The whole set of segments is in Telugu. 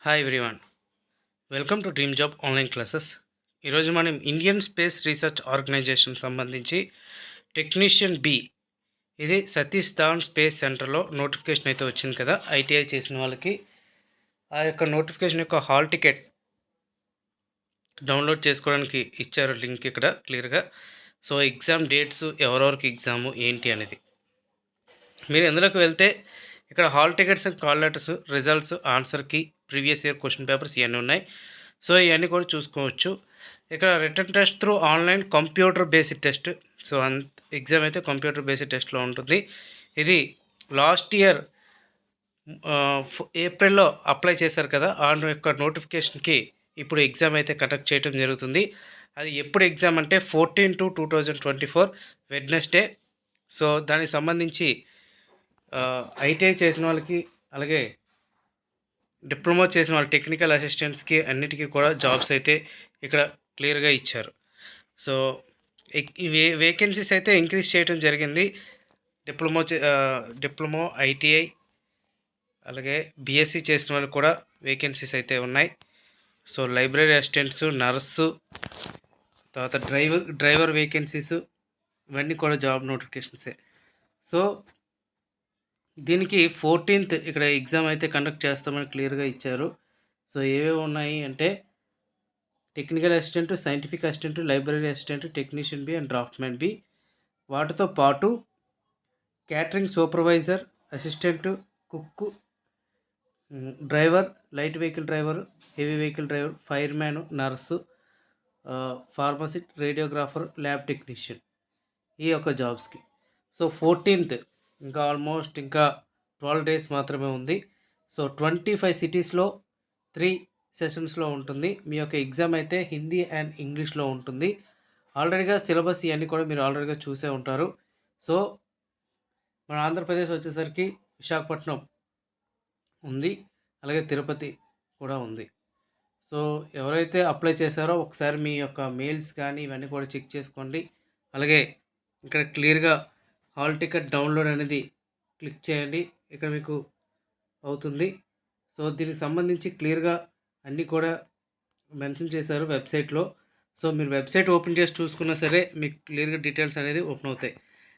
Hi everyone, welcome to dream job online classes. ఈరోజు మనం ఇండియన్ స్పేస్ రీసెర్చ్ ఆర్గనైజేషన్ సంబంధించి టెక్నీషియన్ బి, ఇది సతీష్ ధావన్ స్పేస్ సెంటర్లో నోటిఫికేషన్ అయితే వచ్చింది కదా. ఐటీఐ చేసిన వాళ్ళకి ఆ యొక్క నోటిఫికేషన్ యొక్క హాల్ టికెట్స్ డౌన్లోడ్ చేసుకోవడానికి ఇచ్చారు లింక్ ఇక్కడ క్లియర్గా. సో ఎగ్జామ్ డేట్స్, ఎవరెవరికి ఎగ్జాము ఏంటి అనేది మీరు ఎందులోకి వెళ్తే ఇక్కడ hall tickets and call letters, results, ఆన్సర్కి, ప్రీవియస్ ఇయర్ క్వశ్చన్ పేపర్స్ ఇవన్నీ ఉన్నాయి. సో ఇవన్నీ కూడా చూసుకోవచ్చు. ఇక్కడ written test through online computer based test. So exam అయితే కంప్యూటర్ బేస్డ్ టెస్ట్లో ఉంటుంది. ఇది లాస్ట్ ఇయర్ ఏప్రిల్లో అప్లై చేశారు కదా, ఆ యొక్క నోటిఫికేషన్కి ఇప్పుడు ఎగ్జామ్ అయితే కండక్ట్ చేయడం జరుగుతుంది. అది ఎప్పుడు ఎగ్జామ్ అంటే 14/2/2024 వెడ్నెస్డే. సో దానికి సంబంధించి ఐటీఐ చేసిన వాళ్ళకి, అలాగే డిప్లొమా చేసిన వాళ్ళ టెక్నికల్ అసిస్టెంట్స్కి అన్నిటికీ కూడా జాబ్స్ అయితే ఇక్కడ క్లియర్గా ఇచ్చారు. సో వేకెన్సీస్ అయితే ఇంక్రీజ్ చేయడం జరిగింది. డిప్లొమా, ఐటీఐ, అలాగే బీఎస్సీ చేసిన వాళ్ళకి కూడా వేకెన్సీస్ అయితే ఉన్నాయి. సో లైబ్రరీ అసిస్టెంట్స్, నర్సు, తర్వాత డ్రైవర్ వేకెన్సీస్, ఇవన్నీ కూడా జాబ్ నోటిఫికేషన్సే. సో దీనికి 14th ఇక్కడ ఎగ్జామ్ అయితే కండక్ట్ చేస్తామని క్లియర్గా ఇచ్చారు. సో ఏవేవి ఉన్నాయి అంటే technical assistant, scientific assistant, library assistant, technician B and draftsmen B. వాటితో పాటు catering supervisor, assistant, cook, driver, light vehicle driver, heavy vehicle driver, fireman, nurse, pharmacist, radiographer, lab technician, ఈ యొక్క జాబ్స్కి. సో 14th ఇంకా ఆల్మోస్ట్ ఇంకా 12 డేస్ మాత్రమే ఉంది. సో 25 సిటీస్లో 3 సెషన్స్లో ఉంటుంది. మీ యొక్క ఎగ్జామ్ అయితే హిందీ అండ్ ఇంగ్లీష్లో ఉంటుంది. ఆల్రెడీగా సిలబస్ ఇవన్నీ కూడా మీరు ఆల్రెడీగా చూసే ఉంటారు. సో మన ఆంధ్రప్రదేశ్ వచ్చేసరికి విశాఖపట్నం ఉంది, అలాగే తిరుపతి కూడా ఉంది. సో ఎవరైతే అప్లై చేశారో ఒకసారి మీ యొక్క మెయిల్స్ కానీ ఇవన్నీ కూడా చెక్ చేసుకోండి. అలాగే ఇక్కడ క్లియర్గా హాల్ టికెట్ డౌన్లోడ్ అనేది క్లిక్ చేయండి, ఇక్కడ మీకు అవుతుంది. సో దీనికి సంబంధించి క్లియర్గా అన్నీ కూడా మెన్షన్ చేశారు వెబ్సైట్లో. సో మీరు వెబ్సైట్ ఓపెన్ చేసి చూసుకున్నా సరే మీకు క్లియర్గా డీటెయిల్స్ అనేది ఓపెన్ అవుతాయి.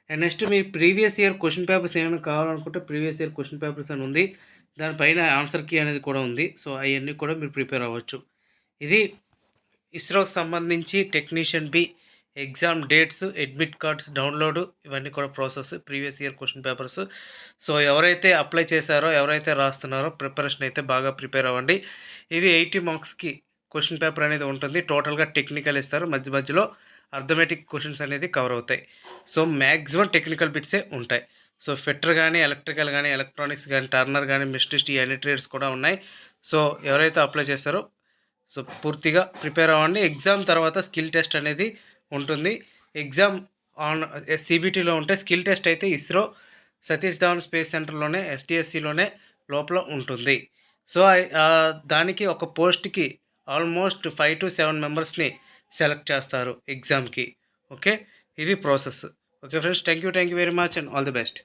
And next me previous year question papers ఏమైనా కావాలనుకుంటే ప్రీవియస్ ఇయర్ క్వశ్చన్ పేపర్స్ అని ఉంది, దానిపైన ఆన్సర్ కీ అనేది కూడా ఉంది. సో అవన్నీ కూడా మీరు ప్రిపేర్ అవ్వచ్చు. ఇది ఇస్రోకి సంబంధించి technician B exam dates, admit cards download, ఇవన్నీ కూడా process, previous year question papers. So ఎవరైతే అప్లై చేశారో, ఎవరైతే రాస్తున్నారో ప్రిపరేషన్ అయితే బాగా ప్రిపేర్ అవ్వండి. ఇది 80 మార్క్స్కి క్వశ్చన్ పేపర్ అనేది ఉంటుంది. టోటల్గా టెక్నికల్ ఇస్తారు, మధ్య మధ్యలో అర్థమెటిక్ క్వశ్చన్స్ అనేది కవర్ అవుతాయి. సో మ్యాక్సిమం టెక్నికల్ బిట్సే ఉంటాయి. సో ఫిట్టర్ కానీ, ఎలక్ట్రికల్ కానీ, ఎలక్ట్రానిక్స్ కానీ, టర్నర్ కానీ, మిస్ట్రిస్ట్, ఇవన్నీ ట్రేడ్స్ కూడా ఉన్నాయి. సో ఎవరైతే అప్లై చేస్తారో సో పూర్తిగా ప్రిపేర్ అవ్వండి. ఎగ్జామ్ తర్వాత స్కిల్ టెస్ట్ అనేది ఉంటుంది. ఎగ్జామ్ ఆన్ సిబిటీలో ఉంటే స్కిల్ టెస్ట్ అయితే ఇస్రో సతీష్ ధావన్ స్పేస్ సెంటర్లోనే, ఎస్టీఎస్సిలోనే లోపల ఉంటుంది. సో దానికి ఒక పోస్ట్కి ఆల్మోస్ట్ 5 to 7 మెంబర్స్ని సెలెక్ట్ చేస్తారు ఎగ్జామ్కి. ఓకే, ఇది process. Okay friends, thank you very much and all the best.